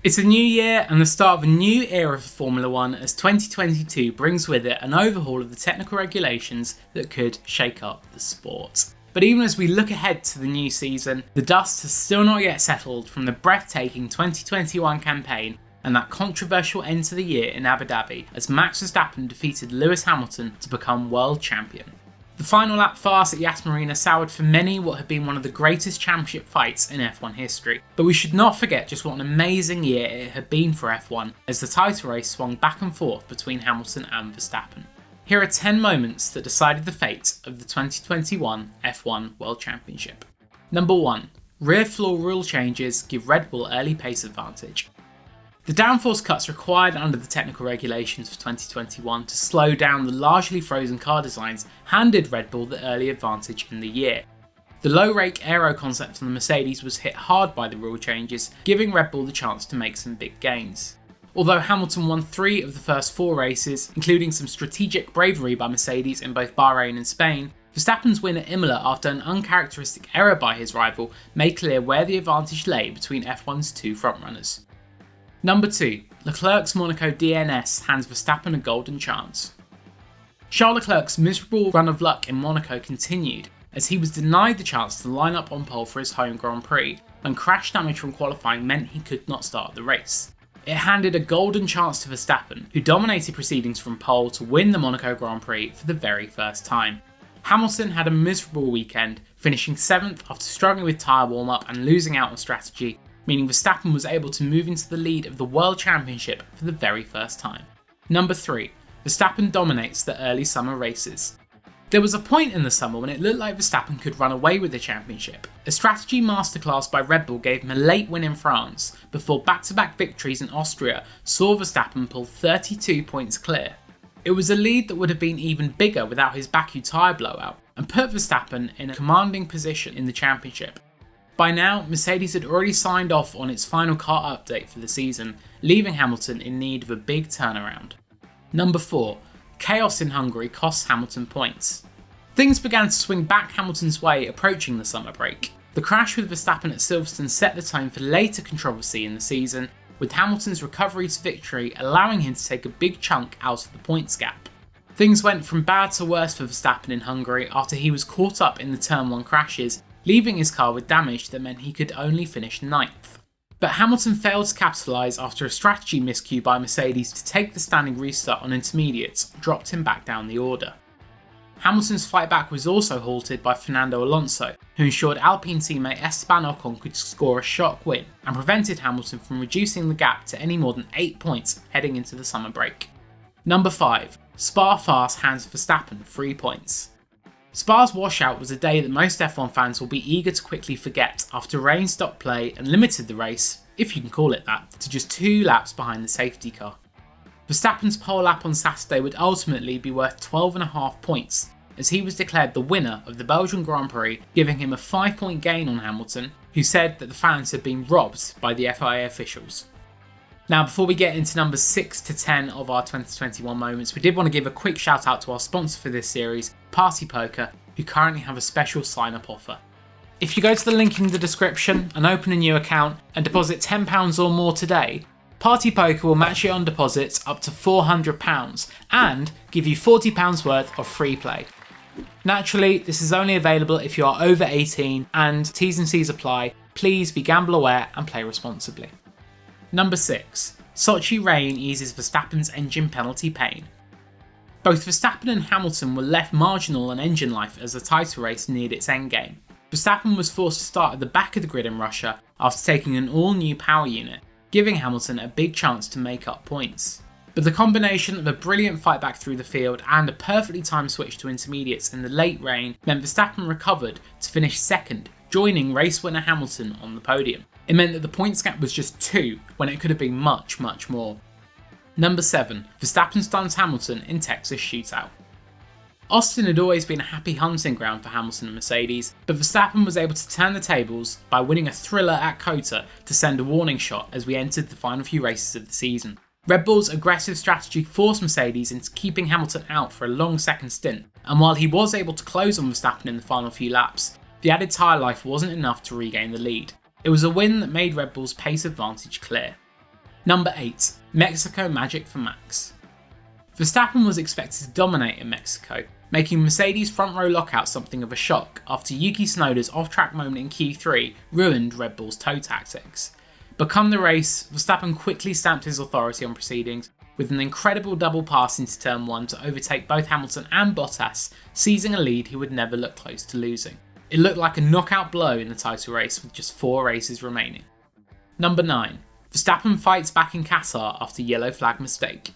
It's a new year and the start of a new era for Formula 1 as 2022 brings with it an overhaul of the technical regulations that could shake up the sport. But even as we look ahead to the new season, the dust has still not yet settled from the breathtaking 2021 campaign and that controversial end to the year in Abu Dhabi as Max Verstappen defeated Lewis Hamilton to become world champion. The final lap farce at Yas Marina soured for many what had been one of the greatest championship fights in F1 history, but we should not forget just what an amazing year it had been for F1 as the title race swung back and forth between Hamilton and Verstappen. Here are 10 moments that decided the fate of the 2021 F1 World Championship. Number 1. Rear floor rule changes give Red Bull early pace advantage. The downforce cuts required under the technical regulations for 2021 to slow down the largely frozen car designs handed Red Bull the early advantage in the year. The low rake aero concept on the Mercedes was hit hard by the rule changes, giving Red Bull the chance to make some big gains. Although Hamilton won 3 of the first 4 races, including some strategic bravery by Mercedes in both Bahrain and Spain, Verstappen's win at Imola after an uncharacteristic error by his rival made clear where the advantage lay between F1's 2 frontrunners. Number 2. Leclerc's Monaco DNS hands Verstappen a golden chance. Charles Leclerc's miserable run of luck in Monaco continued as he was denied the chance to line up on pole for his home Grand Prix when crash damage from qualifying meant he could not start the race. It handed a golden chance to Verstappen, who dominated proceedings from pole to win the Monaco Grand Prix for the very first time. Hamilton had a miserable weekend, finishing 7th after struggling with tyre warm-up and losing out on strategy, meaning Verstappen was able to move into the lead of the World Championship for the very first time. Number 3. Verstappen dominates the early summer races. There was a point in the summer when it looked like Verstappen could run away with the championship. A strategy masterclass by Red Bull gave him a late win in France, before back-to-back victories in Austria saw Verstappen pull 32 points clear. It was a lead that would have been even bigger without his Baku tyre blowout, and put Verstappen in a commanding position in the championship. By now, Mercedes had already signed off on its final car update for the season, leaving Hamilton in need of a big turnaround. Number 4. Chaos in Hungary costs Hamilton points. Things began to swing back Hamilton's way approaching the summer break. The crash with Verstappen at Silverstone set the tone for later controversy in the season, with Hamilton's recovery to victory allowing him to take a big chunk out of the points gap. Things went from bad to worse for Verstappen in Hungary after he was caught up in the Turn 1 crashes, leaving his car with damage that meant he could only finish 9th. But Hamilton failed to capitalise after a strategy miscue by Mercedes to take the standing restart on intermediates dropped him back down the order. Hamilton's fight back was also halted by Fernando Alonso, who ensured Alpine teammate Esteban Ocon could score a shock win and prevented Hamilton from reducing the gap to any more than 8 points heading into the summer break. Number 5. Spa farce hands Verstappen 3 points. Spa's washout was a day that most F1 fans will be eager to quickly forget after rain stopped play and limited the race, if you can call it that, to just 2 laps behind the safety car. Verstappen's pole lap on Saturday would ultimately be worth 12.5 points, as he was declared the winner of the Belgian Grand Prix, giving him a 5-point gain on Hamilton, who said that the fans had been robbed by the FIA officials. Now, before we get into numbers 6 to 10 of our 2021 moments, we did want to give a quick shout out to our sponsor for this series, Partypoker, who currently have a special sign-up offer. If you go to the link in the description and open a new account and deposit £10 or more today, Partypoker will match you on deposits up to £400 and give you £40 worth of free play. Naturally, this is only available if you are over 18 and T&Cs apply. Please be gamble aware and play responsibly. Number 6. Sochi rain eases Verstappen's engine penalty pain. Both Verstappen and Hamilton were left marginal on engine life as the title race neared its endgame. Verstappen was forced to start at the back of the grid in Russia after taking an all-new power unit, giving Hamilton a big chance to make up points. But the combination of a brilliant fight back through the field and a perfectly timed switch to intermediates in the late rain meant Verstappen recovered to finish second, joining race winner Hamilton on the podium. It meant that the points gap was just 2 when it could have been much, much more. Number 7. Verstappen stuns Hamilton in Texas Shootout. Austin had always been a happy hunting ground for Hamilton and Mercedes, but Verstappen was able to turn the tables by winning a thriller at Qatar to send a warning shot as we entered the final few races of the season. Red Bull's aggressive strategy forced Mercedes into keeping Hamilton out for a long second stint, and while he was able to close on Verstappen in the final few laps, the added tyre life wasn't enough to regain the lead. It was a win that made Red Bull's pace advantage clear. Number 8. Mexico magic for Max. Verstappen was expected to dominate in Mexico, making Mercedes' front row lockout something of a shock after Yuki Tsunoda's off-track moment in Q3 ruined Red Bull's toe tactics. But come the race, Verstappen quickly stamped his authority on proceedings with an incredible double pass into turn 1 to overtake both Hamilton and Bottas, seizing a lead he would never look close to losing. It looked like a knockout blow in the title race with just 4 races remaining. Number 9. Verstappen fights back in Qatar after yellow flag mistake.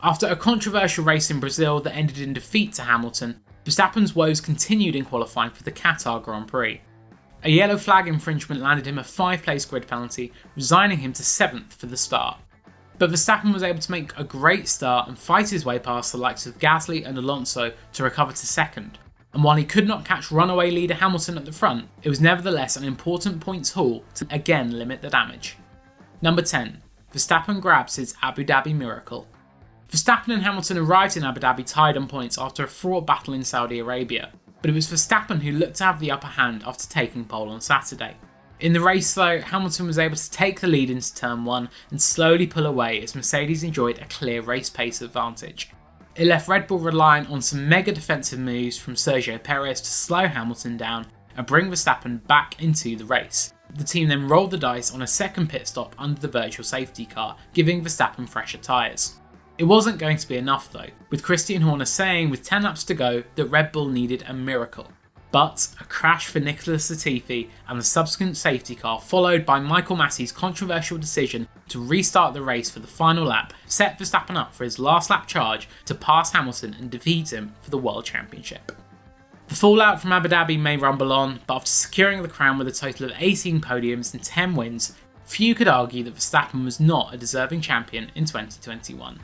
After a controversial race in Brazil that ended in defeat to Hamilton, Verstappen's woes continued in qualifying for the Qatar Grand Prix. A yellow flag infringement landed him a 5-place grid penalty, resigning him to 7th for the start. But Verstappen was able to make a great start and fight his way past the likes of Gasly and Alonso to recover to 2nd. And while he could not catch runaway leader Hamilton at the front, it was nevertheless an important points haul to again limit the damage. Number 10. Verstappen grabs his Abu Dhabi Miracle. Verstappen and Hamilton arrived in Abu Dhabi tied on points after a fraught battle in Saudi Arabia, but it was Verstappen who looked to have the upper hand after taking pole on Saturday. In the race though, Hamilton was able to take the lead into turn 1 and slowly pull away as Mercedes enjoyed a clear race pace advantage. It left Red Bull reliant on some mega defensive moves from Sergio Perez to slow Hamilton down and bring Verstappen back into the race. The team then rolled the dice on a second pit stop under the virtual safety car, giving Verstappen fresher tyres. It wasn't going to be enough though, with Christian Horner saying with 10 laps to go that Red Bull needed a miracle. But a crash for Nicholas Latifi and the subsequent safety car, followed by Michael Massey's controversial decision to restart the race for the final lap, set Verstappen up for his last lap charge to pass Hamilton and defeat him for the World Championship. The fallout from Abu Dhabi may rumble on, but after securing the crown with a total of 18 podiums and 10 wins, few could argue that Verstappen was not a deserving champion in 2021.